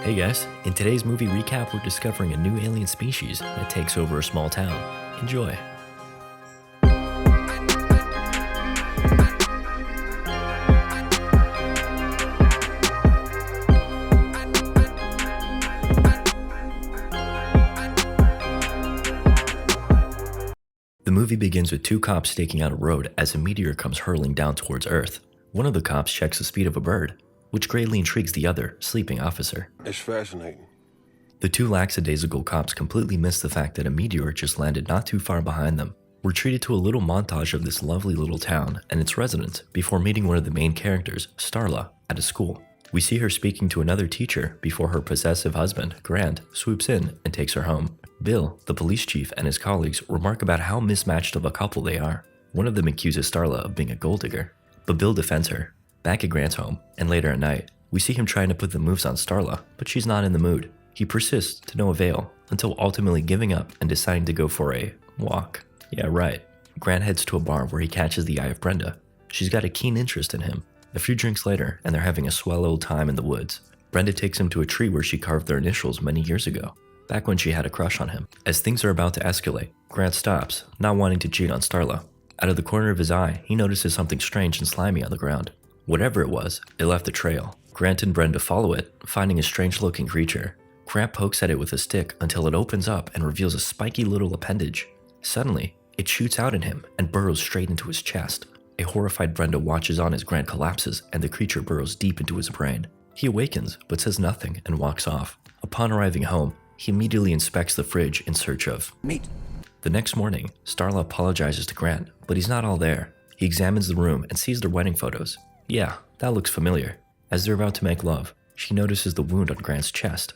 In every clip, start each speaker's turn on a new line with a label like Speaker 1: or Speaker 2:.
Speaker 1: Hey guys, in today's movie recap, we're discovering a new alien species that takes over a small town. Enjoy. The movie begins with two cops staking out a road as a meteor comes hurling down towards Earth. One of the cops checks the speed of a bird, which greatly intrigues the other, sleeping officer.
Speaker 2: It's fascinating.
Speaker 1: The two lackadaisical cops completely miss the fact that a meteor just landed not too far behind them. We're treated to a little montage of this lovely little town and its residents before meeting one of the main characters, Starla, at a school. We see her speaking to another teacher before her possessive husband, Grant, swoops in and takes her home. Bill, the police chief, and his colleagues remark about how mismatched of a couple they are. One of them accuses Starla of being a gold digger, but Bill defends her. Back at Grant's home, and later at night, we see him trying to put the moves on Starla, but she's not in the mood. He persists to no avail, until ultimately giving up and deciding to go for a walk. Yeah, right. Grant heads to a bar where he catches the eye of Brenda. She's got a keen interest in him. A few drinks later, and they're having a swell old time in the woods. Brenda takes him to a tree where she carved their initials many years ago, back when she had a crush on him. As things are about to escalate, Grant stops, not wanting to cheat on Starla. Out of the corner of his eye, he notices something strange and slimy on the ground. Whatever it was, it left a trail. Grant and Brenda follow it, finding a strange-looking creature. Grant pokes at it with a stick until it opens up and reveals a spiky little appendage. Suddenly, it shoots out at him and burrows straight into his chest. A horrified Brenda watches on as Grant collapses and the creature burrows deep into his brain. He awakens, but says nothing and walks off. Upon arriving home, he immediately inspects the fridge in search of
Speaker 2: Meat.
Speaker 1: The next morning, Starla apologizes to Grant, but he's not all there. He examines the room and sees their wedding photos. Yeah, that looks familiar. As they're about to make love, she notices the wound on Grant's chest.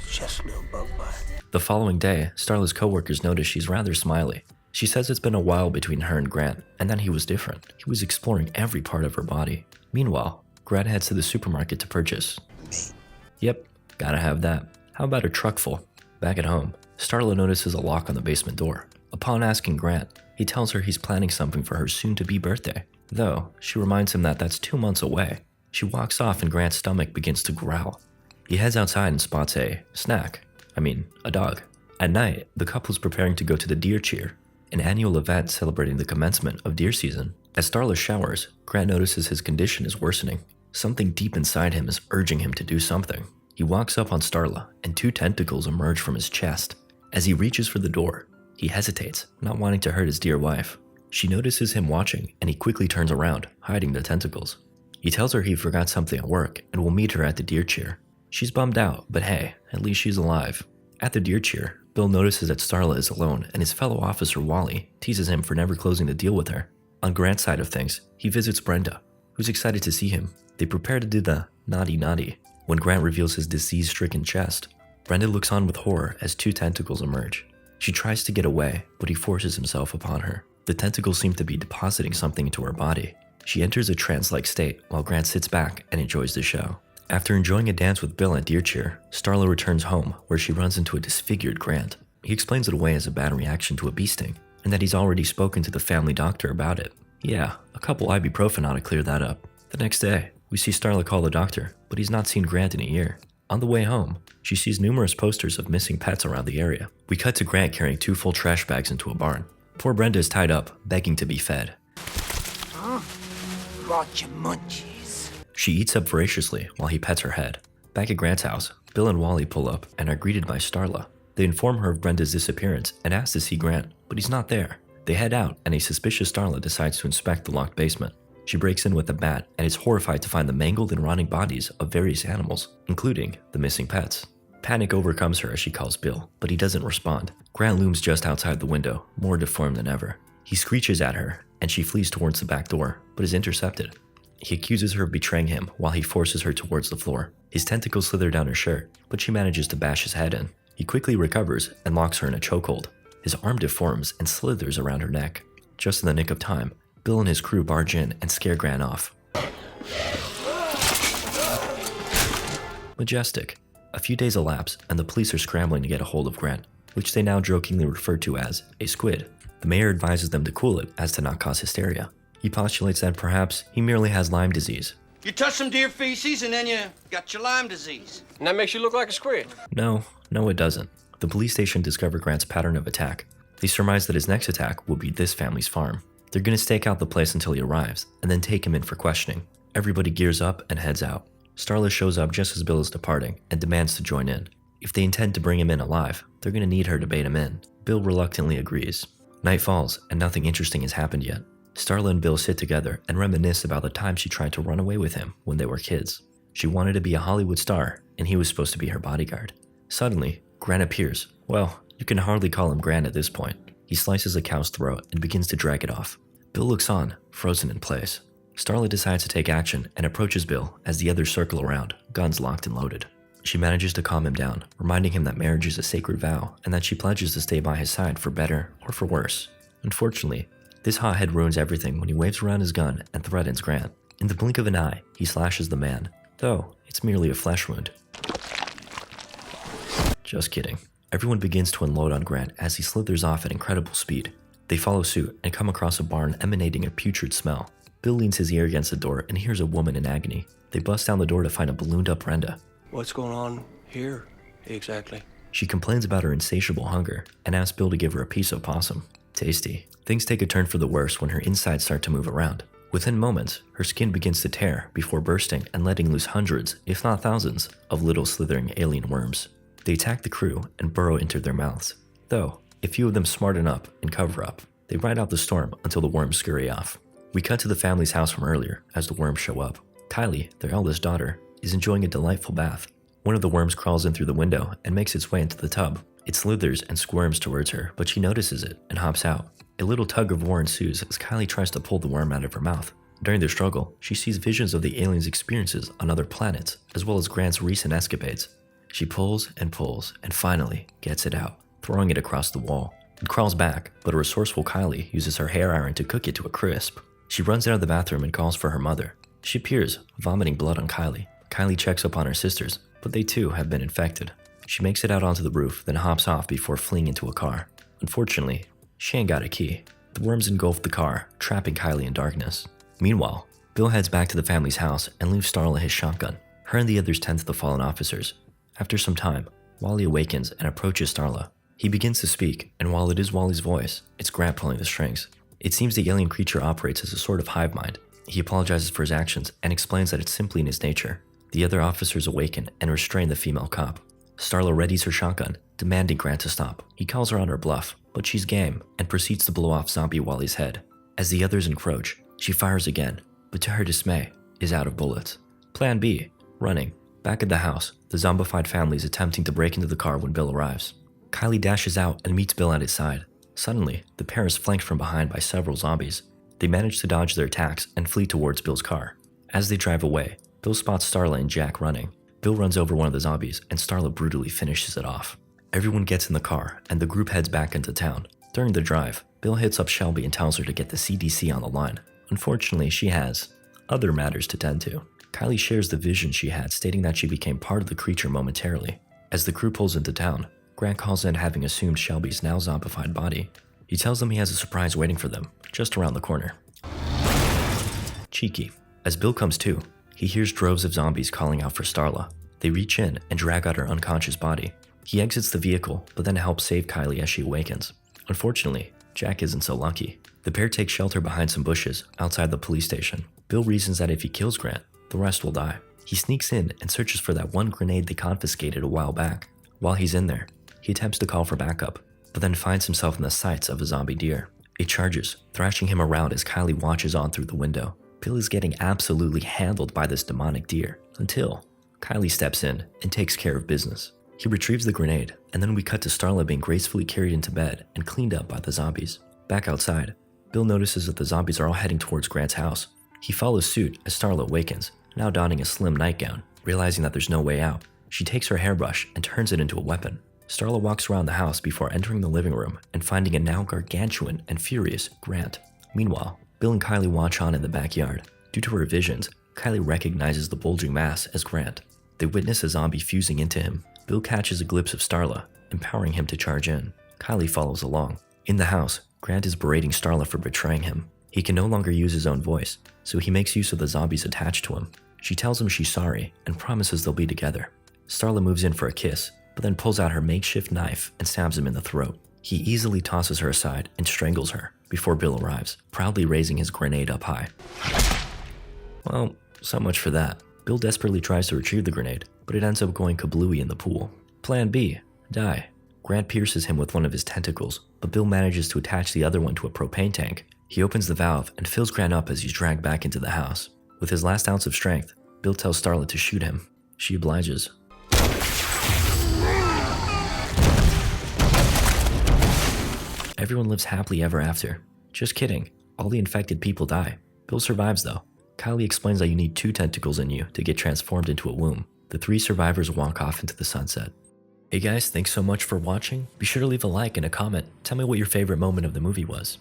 Speaker 2: Just a little bug bite.
Speaker 1: The following day, Starla's coworkers notice she's rather smiley. She says it's been a while between her and Grant, and that he was different. He was exploring every part of her body. Meanwhile, Grant heads to the supermarket to purchase
Speaker 2: Meat.
Speaker 1: Yep, gotta have that. How about a truck full? Back at home, Starla notices a lock on the basement door. Upon asking Grant, he tells her he's planning something for her soon-to-be birthday. Though, she reminds him that that's 2 months away. She walks off and Grant's stomach begins to growl. He heads outside and spots a dog. At night, the couple's preparing to go to the Deer Cheer, an annual event celebrating the commencement of deer season. As Starla showers, Grant notices his condition is worsening. Something deep inside him is urging him to do something. He walks up on Starla, and two tentacles emerge from his chest. As he reaches for the door, he hesitates, not wanting to hurt his dear wife. She notices him watching, and he quickly turns around, hiding the tentacles. He tells her he forgot something at work and will meet her at the Deer Cheer. She's bummed out, but hey, at least she's alive. At the Deer Cheer, Bill notices that Starla is alone, and his fellow officer Wally teases him for never closing the deal with her. On Grant's side of things, he visits Brenda, who's excited to see him. They prepare to do the naughty. When Grant reveals his disease-stricken chest, Brenda looks on with horror as two tentacles emerge. She tries to get away, but he forces himself upon her. The tentacles seem to be depositing something into her body. She enters a trance-like state while Grant sits back and enjoys the show. After enjoying a dance with Bill at Deer Cheer, Starla returns home where she runs into a disfigured Grant. He explains it away as a bad reaction to a bee sting, and that he's already spoken to the family doctor about it. Yeah, a couple ibuprofen ought to clear that up. The next day, we see Starla call the doctor, but he's not seen Grant in a year. On the way home, she sees numerous posters of missing pets around the area. We cut to Grant carrying 2 full trash bags into a barn. Poor Brenda is tied up, begging to be fed.
Speaker 2: Brought you munchies.
Speaker 1: She eats up voraciously while he pets her head. Back at Grant's house, Bill and Wally pull up and are greeted by Starla. They inform her of Brenda's disappearance and ask to see Grant, but he's not there. They head out and a suspicious Starla decides to inspect the locked basement. She breaks in with a bat and is horrified to find the mangled and rotting bodies of various animals, including the missing pets. Panic overcomes her as she calls Bill, but he doesn't respond. Grant looms just outside the window, more deformed than ever. He screeches at her, and she flees towards the back door, but is intercepted. He accuses her of betraying him while he forces her towards the floor. His tentacles slither down her shirt, but she manages to bash his head in. He quickly recovers and locks her in a chokehold. His arm deforms and slithers around her neck. Just in the nick of time, Bill and his crew barge in and scare Grant off. Majestic. A few days elapse, and the police are scrambling to get a hold of Grant, which they now jokingly refer to as a squid. The mayor advises them to cool it as to not cause hysteria. He postulates that perhaps he merely has Lyme disease.
Speaker 3: You touch some deer feces and then you got your Lyme disease.
Speaker 4: And that makes you look like a squid.
Speaker 1: No, it doesn't. The police station discovered Grant's pattern of attack. They surmise that his next attack will be this family's farm. They're gonna stake out the place until he arrives, and then take him in for questioning. Everybody gears up and heads out. Starla shows up just as Bill is departing and demands to join in. If they intend to bring him in alive, they're gonna need her to bait him in. Bill reluctantly agrees. Night falls, and nothing interesting has happened yet. Starla and Bill sit together and reminisce about the time she tried to run away with him when they were kids. She wanted to be a Hollywood star, and he was supposed to be her bodyguard. Suddenly, Grant appears. Well, you can hardly call him Grant at this point. He slices a cow's throat and begins to drag it off. Bill looks on, frozen in place. Starla decides to take action and approaches Bill as the others circle around, guns locked and loaded. She manages to calm him down, reminding him that marriage is a sacred vow and that she pledges to stay by his side for better or for worse. Unfortunately, this hothead ruins everything when he waves around his gun and threatens Grant. In the blink of an eye, he slashes the man, though it's merely a flesh wound. Just kidding. Everyone begins to unload on Grant as he slithers off at incredible speed. They follow suit and come across a barn emanating a putrid smell. Bill leans his ear against the door and hears a woman in agony. They bust down the door to find a ballooned up Brenda.
Speaker 4: What's going on here, exactly?
Speaker 1: She complains about her insatiable hunger and asks Bill to give her a piece of possum. Tasty. Things take a turn for the worse when her insides start to move around. Within moments, her skin begins to tear before bursting and letting loose hundreds, if not thousands, of little slithering alien worms. They attack the crew and burrow into their mouths. Though, a few of them smarten up and cover up. They ride out the storm until the worms scurry off. We cut to the family's house from earlier as the worms show up. Kylie, their eldest daughter, is enjoying a delightful bath. One of the worms crawls in through the window and makes its way into the tub. It slithers and squirms towards her, but she notices it and hops out. A little tug of war ensues as Kylie tries to pull the worm out of her mouth. During their struggle, she sees visions of the aliens' experiences on other planets, as well as Grant's recent escapades. She pulls and finally gets it out, throwing it across the wall. It crawls back, but a resourceful Kylie uses her hair iron to cook it to a crisp. She runs out of the bathroom and calls for her mother. She appears, vomiting blood on Kylie. Kylie checks up on her sisters, but they too have been infected. She makes it out onto the roof, then hops off before fleeing into a car. Unfortunately, she ain't got a key. The worms engulf the car, trapping Kylie in darkness. Meanwhile, Bill heads back to the family's house and leaves Starla his shotgun. Her and the others tend to the fallen officers. After some time, Wally awakens and approaches Starla. He begins to speak, and while it is Wally's voice, it's Grant pulling the strings. It seems the alien creature operates as a sort of hive mind. He apologizes for his actions and explains that it's simply in his nature. The other officers awaken and restrain the female cop. Starla readies her shotgun, demanding Grant to stop. He calls her on her bluff, but she's game and proceeds to blow off zombie Wally's head. As the others encroach, she fires again, but to her dismay, is out of bullets. Plan B, running. Back at the house, the zombified family is attempting to break into the car when Bill arrives. Kylie dashes out and meets Bill at his side. Suddenly, the pair is flanked from behind by several zombies. They manage to dodge their attacks and flee towards Bill's car. As they drive away, Bill spots Starla and Jack running. Bill runs over one of the zombies and Starla brutally finishes it off. Everyone gets in the car and the group heads back into town. During the drive, Bill hits up Shelby and tells her to get the CDC on the line. Unfortunately, she has other matters to tend to. Kylie shares the vision she had, stating that she became part of the creature momentarily. As the crew pulls into town, Grant calls in having assumed Shelby's now zombified body. He tells them he has a surprise waiting for them, just around the corner. Cheeky. As Bill comes to, he hears droves of zombies calling out for Starla. They reach in and drag out her unconscious body. He exits the vehicle, but then helps save Kylie as she awakens. Unfortunately, Jack isn't so lucky. The pair take shelter behind some bushes outside the police station. Bill reasons that if he kills Grant, the rest will die. He sneaks in and searches for that one grenade they confiscated a while back. While he's in there, he attempts to call for backup, but then finds himself in the sights of a zombie deer. It charges, thrashing him around as Kylie watches on through the window. Bill is getting absolutely handled by this demonic deer, until Kylie steps in and takes care of business. He retrieves the grenade, and then we cut to Starla being gracefully carried into bed and cleaned up by the zombies. Back outside, Bill notices that the zombies are all heading towards Grant's house. He follows suit as Starla awakens, now donning a slim nightgown. Realizing that there's no way out, she takes her hairbrush and turns it into a weapon. Starla walks around the house before entering the living room and finding a now gargantuan and furious Grant. Meanwhile, Bill and Kylie watch on in the backyard. Due to her visions, Kylie recognizes the bulging mass as Grant. They witness a zombie fusing into him. Bill catches a glimpse of Starla, empowering him to charge in. Kylie follows along. In the house, Grant is berating Starla for betraying him. He can no longer use his own voice, so he makes use of the zombies attached to him. She tells him she's sorry and promises they'll be together. Starla moves in for a kiss, but then pulls out her makeshift knife and stabs him in the throat. He easily tosses her aside and strangles her before Bill arrives, proudly raising his grenade up high. Well, so much for that. Bill desperately tries to retrieve the grenade, but it ends up going kablooey in the pool. Plan B, die. Grant pierces him with one of his tentacles, but Bill manages to attach the other one to a propane tank. He opens the valve and fills Grant up as he's dragged back into the house. With his last ounce of strength, Bill tells Starla to shoot him. She obliges. Everyone lives happily ever after. Just kidding. All the infected people die. Bill survives though. Kylie explains that you need 2 tentacles in you to get transformed into a womb. The 3 survivors walk off into the sunset. Hey guys, thanks so much for watching. Be sure to leave a like and a comment. Tell me what your favorite moment of the movie was.